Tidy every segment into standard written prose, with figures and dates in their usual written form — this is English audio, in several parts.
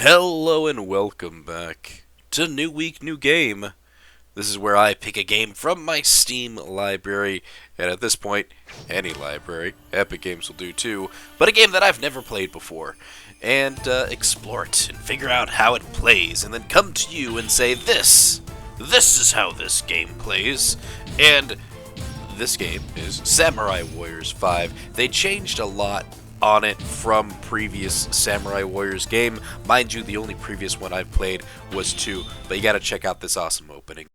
Hello and welcome back to New Week, New Game. This is where I pick a game from my Steam library, and at this point, any library, Epic Games will do too, but a game that I've never played before, and explore it and figure out how it plays, and then come to you and say, this is how this game plays, and this game is Samurai Warriors 5. They changed a lot on it from previous Samurai Warriors game. Mind you, the only previous one I've played was 2, but you gotta check out this awesome opening.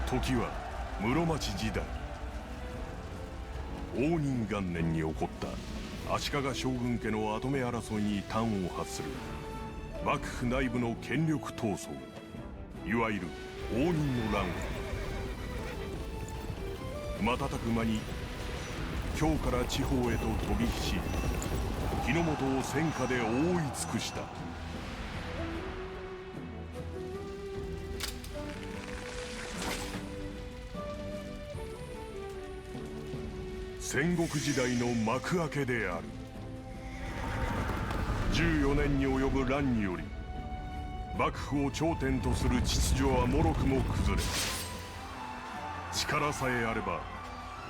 Toki wa Muromachi時代、応仁元年に起こった足利将軍家の跡目争いに端を発する幕府内部の権力闘争、いわゆる応仁の乱を瞬く間に京から地方へと飛び火し、日の本を戦火で覆い尽くした。戦国時代の幕開けである。14年に及ぶ乱により幕府を頂点とする秩序はもろくも崩れ、力さえあれば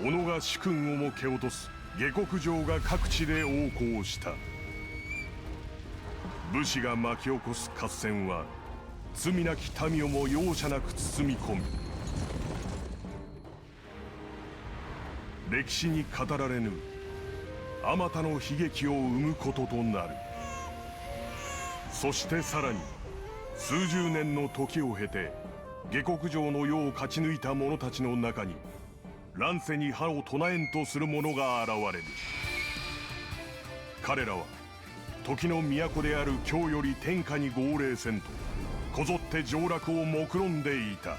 己が主君をも蹴落とす下克上が各地で横行した。武士が巻き起こす合戦は罪なき民をも容赦なく包み込み、歴史に語られぬあまたの悲劇を生むこととなる。そしてさらに数十年の時を経て下克上の世を勝ち抜いた者たちの中に乱世に歯を唱えんとする者が現れる。彼らは時の都である京より天下に号令せんとこぞって上洛を目論んでいた。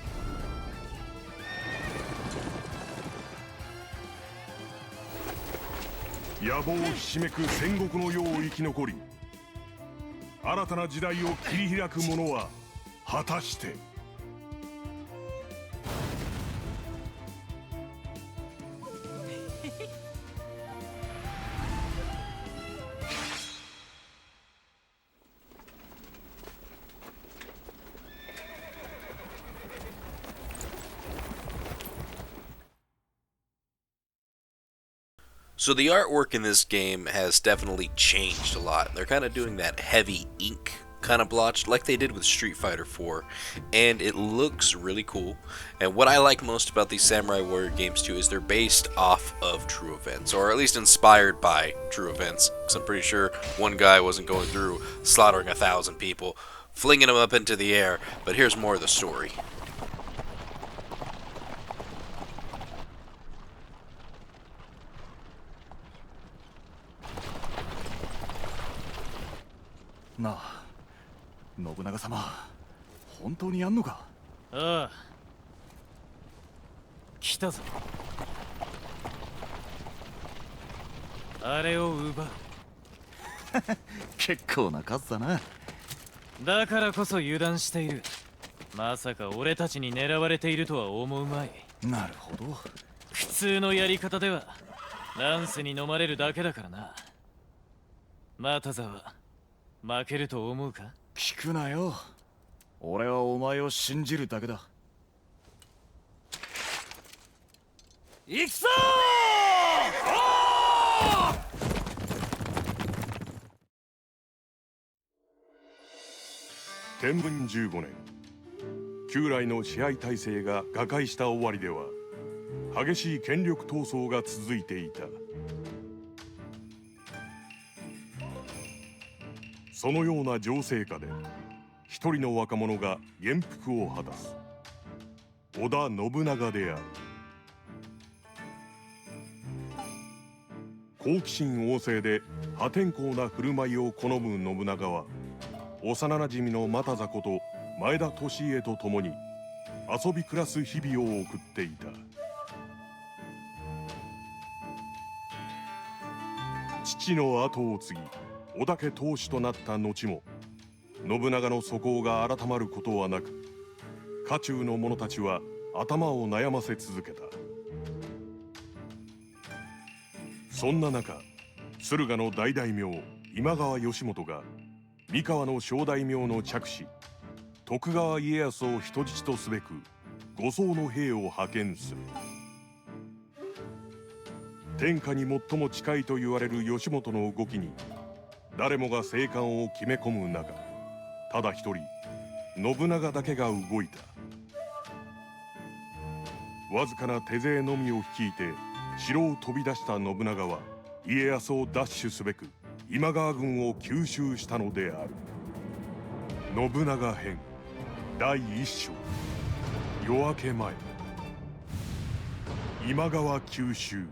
野望ひしめく戦国の世を生き残り、新たな時代を切り開く者は果たして。So the artwork in this game has definitely changed a lot. They're kind of doing that heavy ink kind of blotch like they did with Street Fighter 4, and it looks really cool. And what I like most about these Samurai Warrior games too is they're based off of true events, or at least inspired by true events, because I'm pretty sure one guy wasn't going through slaughtering 1,000 people, flinging them up into the air. But here's more of the story. なあ、信長様、本当にやんのか？ああ、来たぞ。あれを奪う。結構な数だな。だからこそ油断している。まさか俺たちに狙われているとは思うまい。なるほど。普通のやり方では乱世に飲まれるだけだからな。又沢、負けると思うか？聞くなよ。俺はお前を信じるだけだ。行くぞ天文15年、旧来の支配体制が瓦解した終わりでは激しい権力闘争が続いていた。そのような情勢下で一人の若者が元服を果たす。織田信長である。好奇心旺盛で破天荒な振る舞いを好む信長は、幼なじみの又座こと前田利家と共に遊び暮らす日々を送っていた。父の後を継ぎ織田家当主となった後も信長の素行が改まることはなく、家中の者たちは頭を悩ませ続けた。そんな中、駿河の大大名今川義元が三河の小大名の嫡子徳川家康を人質とすべく護送の兵を派遣する。天下に最も近いと言われる義元の動きに誰もが静観を決め込む中、ただ一人信長だけが動いた。わずかな手勢のみを率いて城を飛び出した信長は家康を奪取すべく今川軍を急襲したのである。信長編第一章、夜明け前、今川急襲。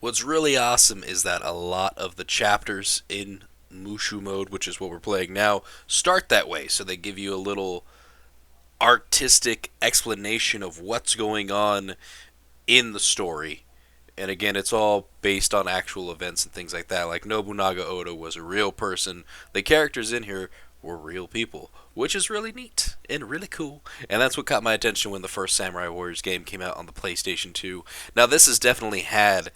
What's really awesome is that a lot of the chapters in Mushu mode, which is what we're playing now, start that way. So they give you a little artistic explanation of what's going on in the story. And again, it's all based on actual events and things like that. Like Nobunaga Oda was a real person. The characters in here were real people, which is really neat and really cool. And that's what caught my attention when the first Samurai Warriors game came out on the PlayStation 2. Now, this has definitely had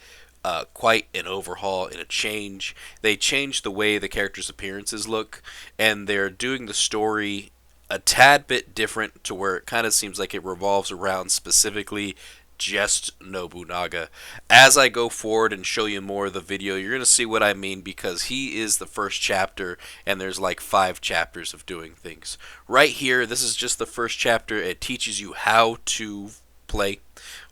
quite an overhaul and a change. They changed the way the characters' appearances look, and they're doing the story a tad bit different to where it kind of seems like it revolves around specifically just Nobunaga. As I go forward and show you more of the video, you're going to see what I mean, because he is the first chapter and there's like 5 chapters of doing things. Right here, this is just the first chapter. It teaches you how to play,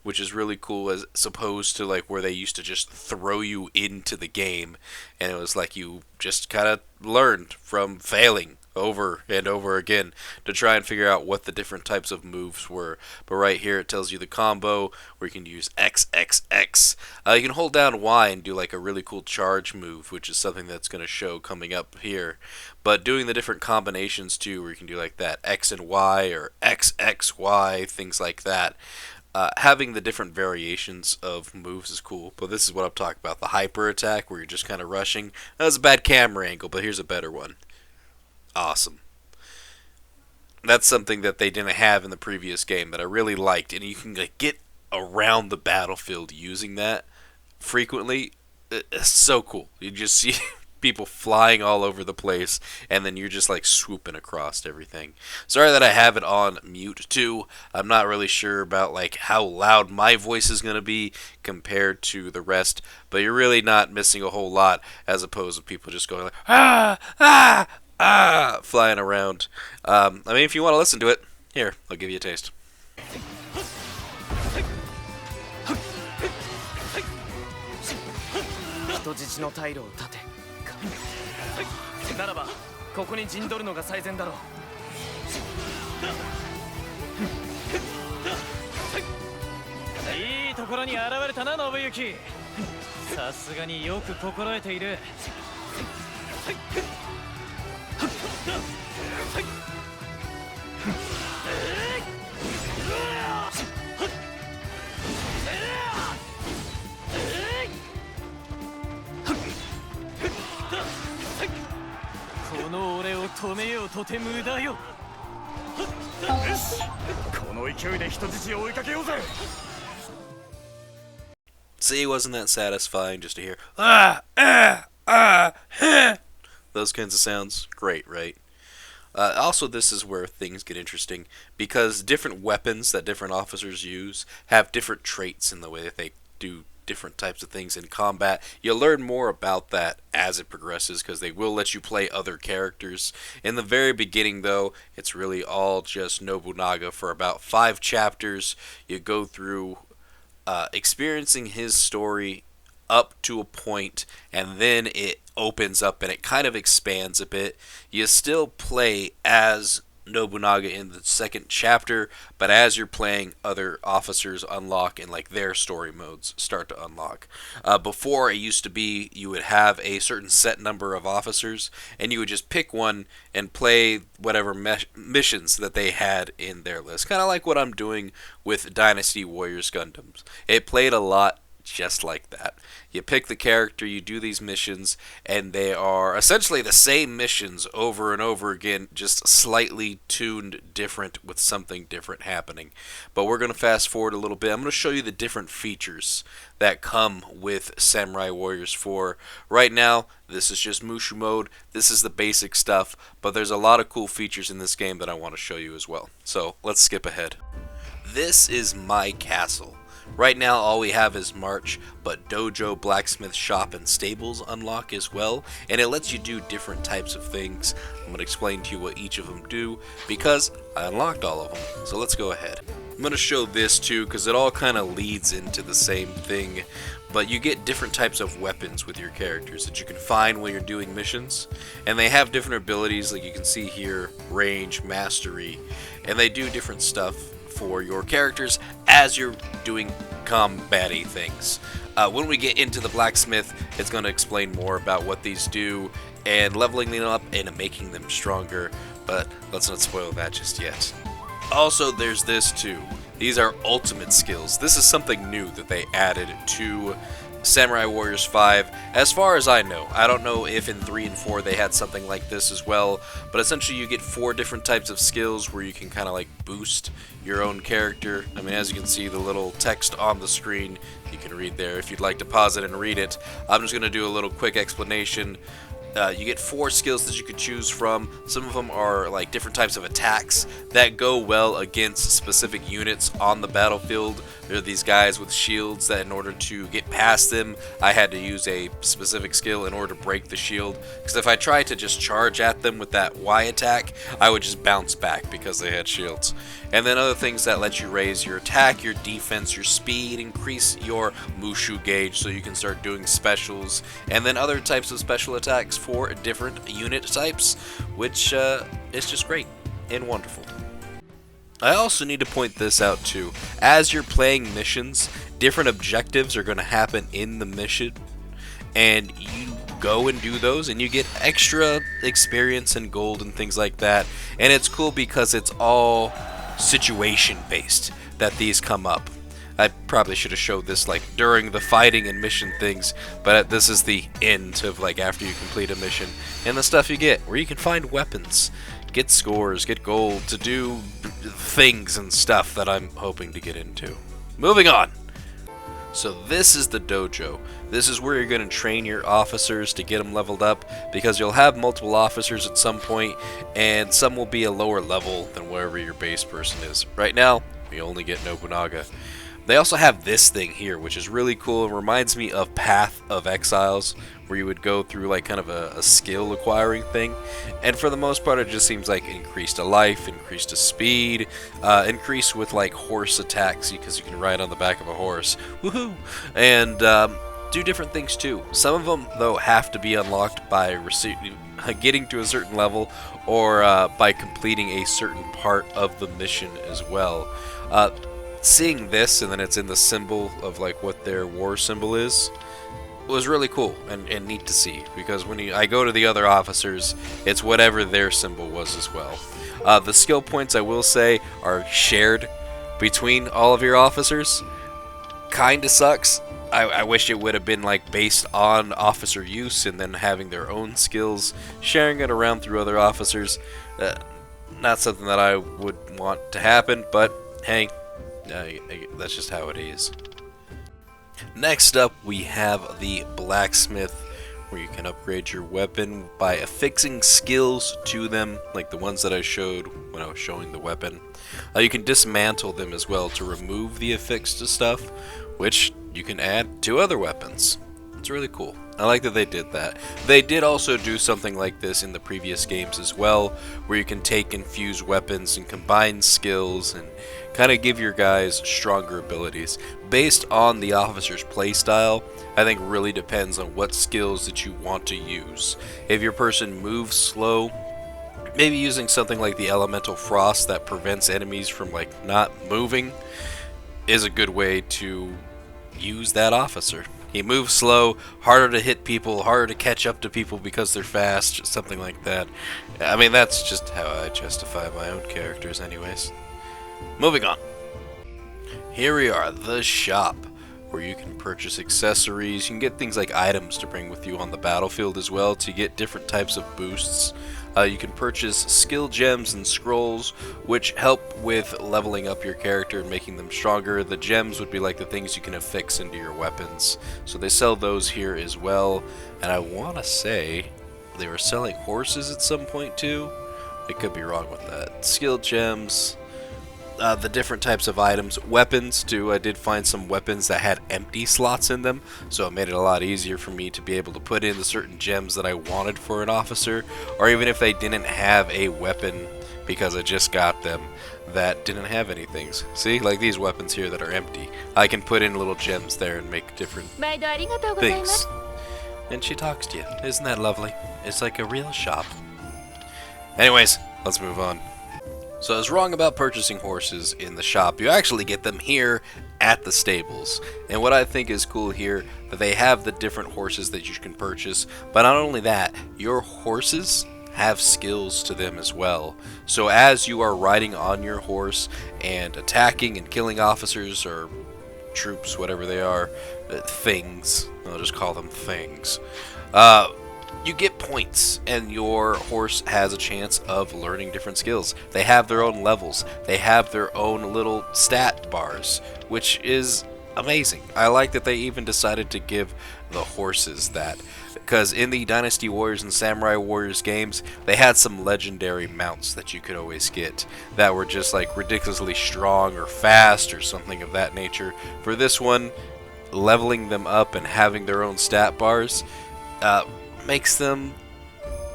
which is really cool, as opposed to like where they used to just throw you into the game and it was like you just kind of learned from failing over and over again to try and figure out what the different types of moves were. But right here it tells you the combo where you can use XXX. You can hold down Y and do like a really cool charge move, which is something that's going to show coming up here. But doing the different combinations too, where you can do like that X and Y or XXY, things like that. Having the different variations of moves is cool, but this is what I'm talking about. The hyper attack where you're just kind of rushing. That was a bad camera angle, but here's a better one. Awesome. That's something that they didn't have in the previous game that I really liked, and you can like, get around the battlefield using that frequently. It's so cool. You just see people flying all over the place, and then you're just like swooping across everything. Sorry that I have it on mute too. I'm not really sure about like how loud my voice is going to be compared to the rest, but you're really not missing a whole lot, as opposed to people just going like flying around. I mean, if you want to listen to it, here, I'll give you a taste. 人質の退路を断てならばここに陣取るのが最善だろう。いいところに現れたな信行。さすがによく心得ている。この俺を止めようとて無駄よ。この勢いで人質を追いかけようぜ。 See, wasn't that satisfying just to hear those kinds of sounds? Great, right? Also, this is where things get interesting, because different weapons that different officers use have different traits in the way that they do different types of things in combat. You'll learn more about that as it progresses, because they will let you play other characters. In the very beginning, though, it's really all just Nobunaga for about 5 chapters. You go through experiencing his story up to a point, and then it opens up and it kind of expands a bit. You still play as Nobunaga in the second chapter, but as you're playing, other officers unlock and like their story modes start to unlock. Before, it used to be you would have a certain set number of officers and you would just pick one and play whatever missions that they had in their list, kind of like what I'm doing with Dynasty Warriors Gundams. It played a lot just like that. You pick the character, you do these missions, and they are essentially the same missions over and over again, just slightly tuned different with something different happening. But we're going to fast forward a little bit. I'm going to show you the different features that come with Samurai Warriors 4. Right now, this is just Mushu mode. This is the basic stuff, but there's a lot of cool features in this game that I want to show you as well. So let's skip ahead. This is my castle. Right now all we have is March, but Dojo, Blacksmith Shop, and Stables unlock as well, and it lets you do different types of things. I'm going to explain to you what each of them do, because I unlocked all of them. So let's go ahead. I'm going to show this too, because it all kind of leads into the same thing, but you get different types of weapons with your characters that you can find when you're doing missions, and they have different abilities, like you can see here, range, mastery, and they do different stuff for your characters as you're doing combat-y things. When we get into the blacksmith, it's going to explain more about what these do and leveling them up and making them stronger, but let's not spoil that just yet. Also, there's this too. These are ultimate skills. This is something new that they added to Samurai Warriors 5, as far as I know. I don't know if in 3 and 4 they had something like this as well, but essentially you get 4 different types of skills where you can kind of like boost your own character. I mean, as you can see, the little text on the screen, you can read there if you'd like to pause it and read it. I'm just going to do a little quick explanation. You get 4 skills that you could choose from. Some of them are like different types of attacks that go well against specific units on the battlefield. There are these guys with shields that in order to get past them, I had to use a specific skill in order to break the shield. Because if I tried to just charge at them with that Y attack, I would just bounce back because they had shields. And then other things that let you raise your attack, your defense, your speed, increase your Mushu gauge so you can start doing specials. And then other types of special attacks for different unit types, which is just great and wonderful. I also need to point this out too. As you're playing missions, different objectives are going to happen in the mission, and you go and do those, and you get extra experience and gold and things like that. And it's cool because it's all situation based that these come up. I probably should have showed this like during the fighting and mission things, but this is the end of like after you complete a mission and the stuff you get, where you can find weapons, get scores, get gold to do things and stuff that I'm hoping to get into. Moving on. So this is the dojo. This is where you're going to train your officers to get them leveled up, because you'll have multiple officers at some point, and some will be a lower level than wherever your base person is. Right now, we only get Nobunaga. They also have this thing here, which is really cool. It reminds me of Path of Exiles, where you would go through like kind of a skill acquiring thing. And for the most part, it just seems like increase to life, increase to speed, increase with like horse attacks, because you can ride on the back of a horse. Woohoo! And do different things too. Some of them, though, have to be unlocked by getting to a certain level, or by completing a certain part of the mission as well. Seeing this, and then it's in the symbol of like what their war symbol is, was really cool and neat to see, because when I go to the other officers, it's whatever their symbol was as well. The skill points, I will say, are shared between all of your officers. Kinda sucks. I wish it would have been like based on officer use and then having their own skills, sharing it around through other officers. Not something that I would want to happen, but hey, that's just how it is. Next up, we have the blacksmith, where you can upgrade your weapon by affixing skills to them, like the ones that I showed when I was showing the weapon. You can dismantle them as well to remove the affix to stuff, which you can add to other weapons. It's really cool. I like that they did that. They did also do something like this in the previous games as well, where you can take and fuse weapons and combine skills and kind of give your guys stronger abilities. Based on the officer's playstyle, I think really depends on what skills that you want to use. If your person moves slow, maybe using something like the Elemental Frost that prevents enemies from like not moving is a good way to use that officer. He moves slow, harder to hit people, harder to catch up to people because they're fast, something like that. I mean, that's just how I justify my own characters anyways. Moving on. Here we are, the shop. where you can purchase accessories. You can get things like items to bring with you on the battlefield as well to get different types of boosts. You can purchase skill gems and scrolls, which help with leveling up your character and making them stronger. The gems would be like the things you can affix into your weapons. So they sell those here as well. And I want to say they were selling horses at some point too. I could be wrong with that. Skill gems, the different types of items, weapons too. I did find some weapons that had empty slots in them, so it made it a lot easier for me to be able to put in the certain gems that I wanted for an officer, or even if they didn't have a weapon because I just got them that didn't have any things. See, like these weapons here that are empty. I can put in little gems there and make different things. And she talks to you. Isn't that lovely? It's like a real shop. Anyways, let's move on. So I was wrong about purchasing horses in the shop. You actually get them here at the stables. And what I think is cool here, that they have the different horses that you can purchase. But not only that, your horses have skills to them as well. So as you are riding on your horse and attacking and killing officers or troops, whatever they are, things, I'll just call them things, you get points, and your horse has a chance of learning different skills. They have their own levels. They have their own little stat bars, which is amazing. I like that they even decided to give the horses that, because in the Dynasty Warriors and Samurai Warriors games, they had some legendary mounts that you could always get that were just like ridiculously strong or fast or something of that nature. For this one, leveling them up and having their own stat bars makes them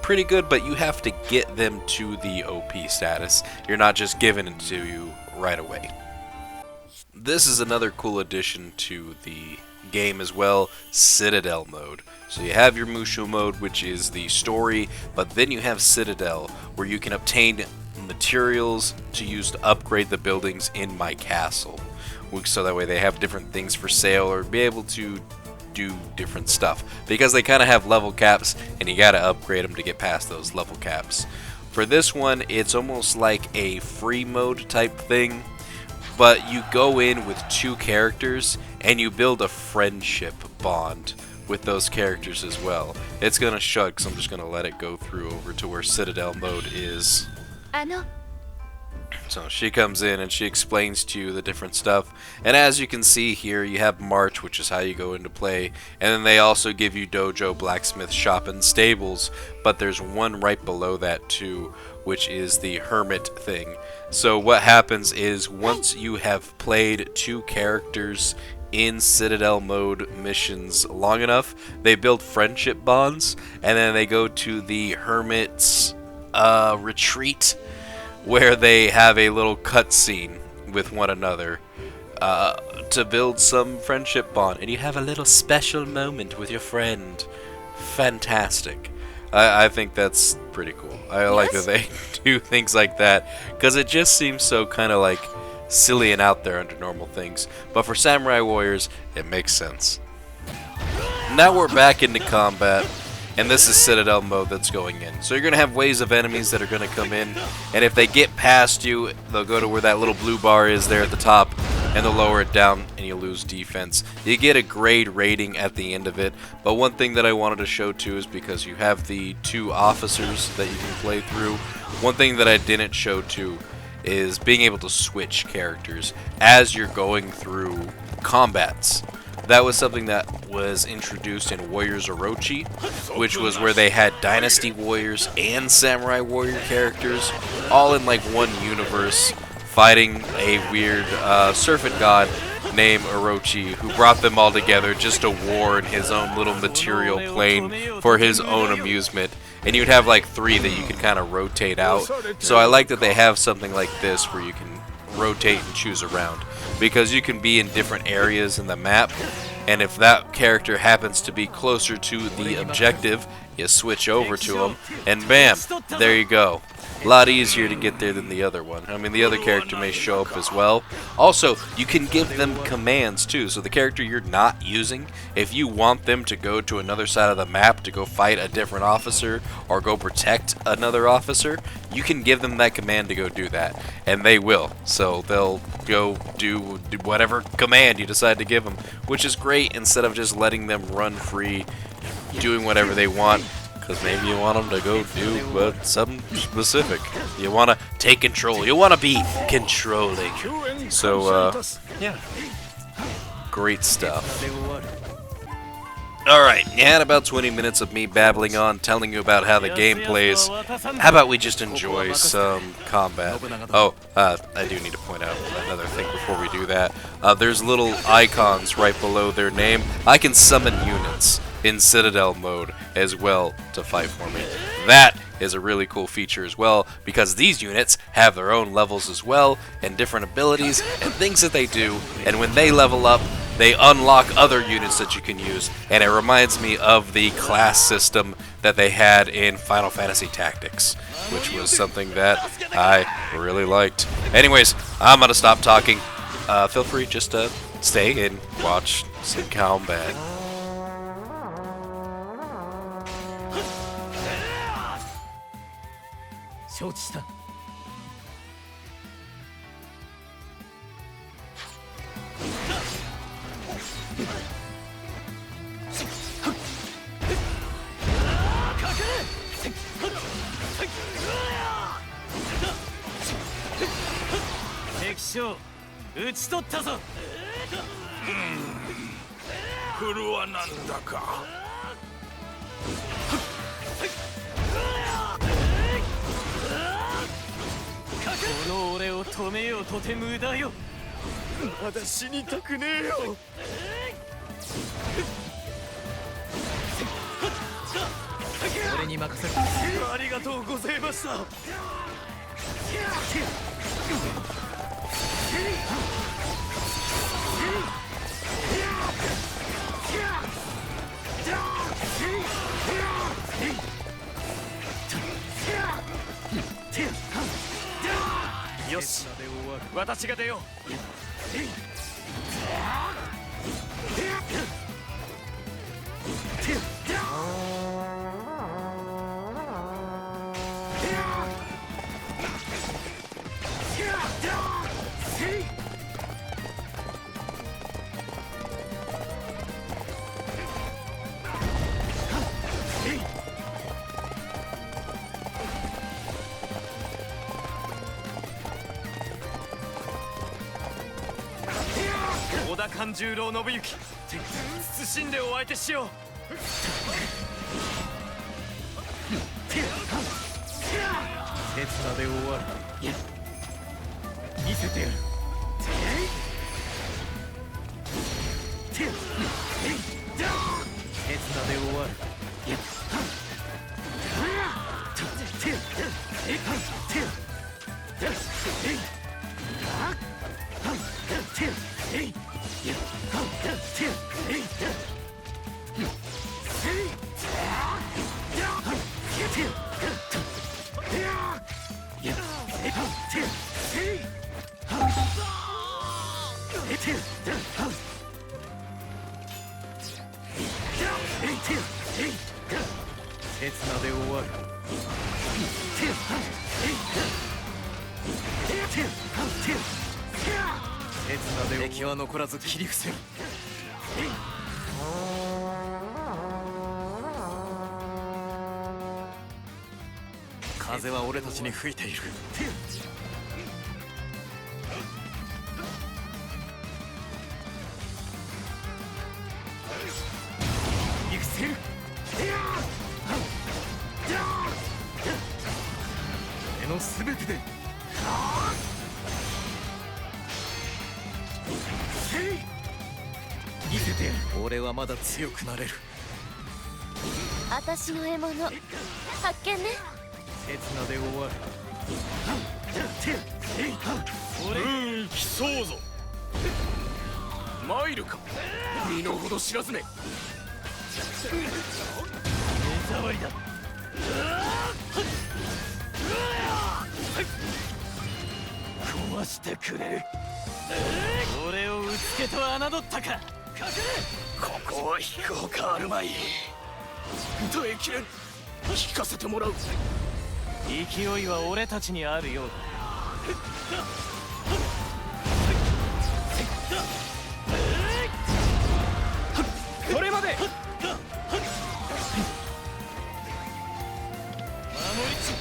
pretty good, but you have to get them to the OP status. You're not just given it to you right away. This is another cool addition to the game as well, Citadel mode. So you have your Musho mode, which is the story, but then you have Citadel, where you can obtain materials to use to upgrade the buildings in my castle. So that way they have different things for sale or be able to do different stuff, because they kind of have level caps and you got to upgrade them to get past those level caps. For this one, it's almost like a free mode type thing, but you go in with 2 characters and you build a friendship bond with those characters as well. It's gonna shut, so I'm just gonna let it go through over to where Citadel mode is. So she comes in and she explains to you the different stuff, and as you can see here, you have March, which is how you go into play, and then they also give you Dojo, Blacksmith, Shop, and Stables, but there's one right below that too, which is the Hermit thing. So what happens is, once you have played 2 characters in Citadel mode missions long enough, they build friendship bonds, and then they go to the Hermit's retreat, where they have a little cutscene with one another to build some friendship bond, and you have a little special moment with your friend. Fantastic. I think that's pretty cool. I like that they do things like that, because it just seems so kind of like silly and out there under normal things. But for Samurai Warriors, it makes sense. Now we're back into combat. And this is Citadel mode that's going in. So you're going to have waves of enemies that are going to come in. And if they get past you, they'll go to where that little blue bar is there at the top. And they'll lower it down and you lose defense. You get a grade rating at the end of it. But one thing that I wanted to show too is because you have the 2 officers that you can play through. One thing that I didn't show too is being able to switch characters as you're going through combats. That was something that was introduced in Warriors Orochi, which was where they had Dynasty Warriors and Samurai Warrior characters all in like one universe, fighting a weird serpent god named Orochi, who brought them all together just to war in his own little material plane for his own amusement. And you'd have like 3 that you could kind of rotate out. So I like that they have something like this where you can rotate and choose around, because you can be in different areas in the map, and if that character happens to be closer to the objective you switch over to them, and bam, there you go. A lot easier to get there than the other one. I mean, the other character may show up as well. Also, you can give them commands too. So the character you're not using, if you want them to go to another side of the map to go fight a different officer or go protect another officer, you can give them that command to go do that, and they will. So they'll go do whatever command you decide to give them, which is great instead of just letting them run free, doing whatever they want. Because maybe you want them to go do something specific. You want to take control. You want to be controlling. So, yeah. Great stuff. Alright, you had about 20 minutes of me babbling on, telling you about how the game plays. How about we just enjoy some combat? Oh, I do need to point out another thing before we do that. There's little icons right below their name. I can summon units in Citadel mode as well to fight for me. That is a really cool feature as well, because these units have their own levels as well, and different abilities and things that they do, and when they level up, they unlock other units that you can use, and it reminds me of the class system that they had in Final Fantasy Tactics, which was something that I really liked. Anyways, I'm gonna stop talking. Feel free just to stay and watch some combat.よし、私が出よう。織田勘十郎信行、謹んでお相手しよう。刹那で終わる。見せてやる。刹那で終わる。敵は残らず切り伏せる。風は俺たちに吹いている。行くせる。俺のすべてで。見せてやる。俺はまだ強くなれる。私の獲物発見ね。刹那で終わる。来そうぞ。参るか。身の程知らずめ。障りだ。壊してくれる。俺をうつけと侮ったか。隠れ。ここは引くほかあるまい。耐えきれん。引かせてもらう。勢いは俺たちにあるようだ。それまで。守りつ。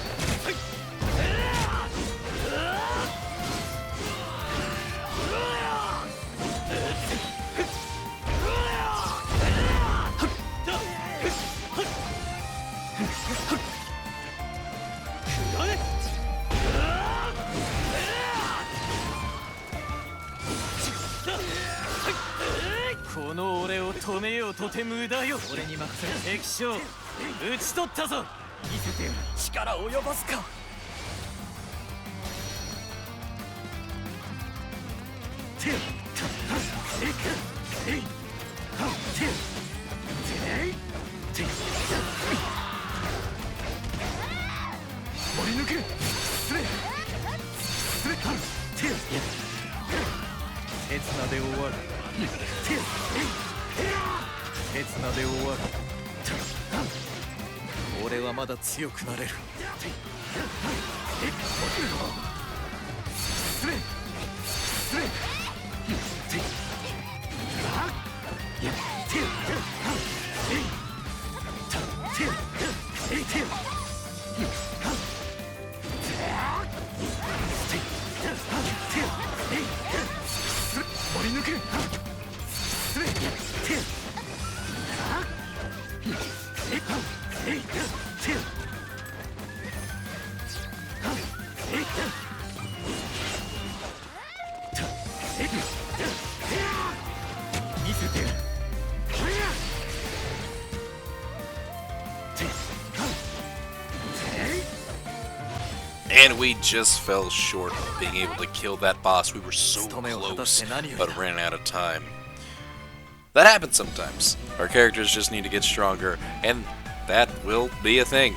この俺を止めようとて無駄よ。俺に任せる。敵将討ち取ったぞ。見せてよ。力及ばすか。盛り抜け。失礼。失礼。刹那で終わる。刹那で終わる。俺はまだ強くなれる。失礼。失礼。盛り抜け。失礼。見せてやる。And we just fell short of being able to kill that boss. We were so close, but ran out of time. That happens sometimes. Our characters just need to get stronger, and that will be a thing.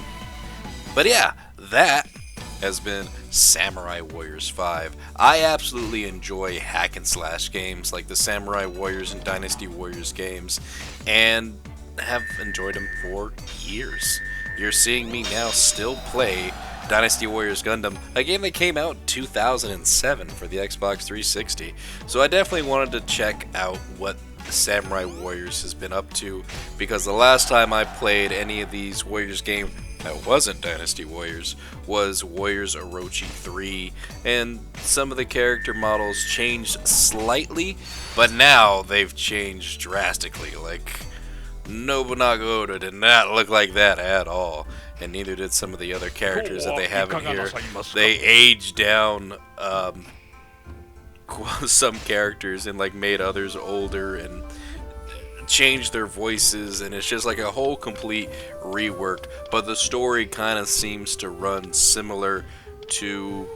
But yeah, that has been Samurai Warriors 5. I absolutely enjoy hack and slash games like the Samurai Warriors and Dynasty Warriors games, and have enjoyed them for years. You're seeing me now still play Dynasty Warriors Gundam, a game that came out in 2007 for the Xbox 360. So I definitely wanted to check out what Samurai Warriors has been up to, because the last time I played any of these Warriors games that wasn't Dynasty Warriors was Warriors Orochi 3, and some of the character models changed slightly, but now they've changed drastically. Like, Nobunaga Oda did not look like that at all, and neither did some of the other characters that they have in here. They aged down some characters and like made others older and changed their voices, and it's just like a whole complete rework. But the story kind of seems to run similar to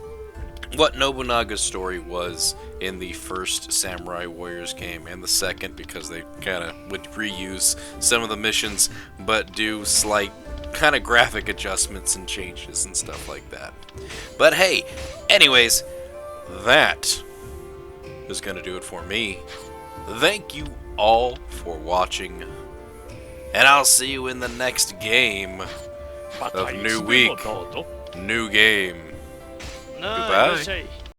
what Nobunaga's story was in the first Samurai Warriors game and the second, because they kind of would reuse some of the missions but do slight kind of graphic adjustments and changes and stuff like that. But hey, anyways, that is going to do it for me. Thank you all for watching, and I'll see you in the next game of New Week, New Game. Goodbye.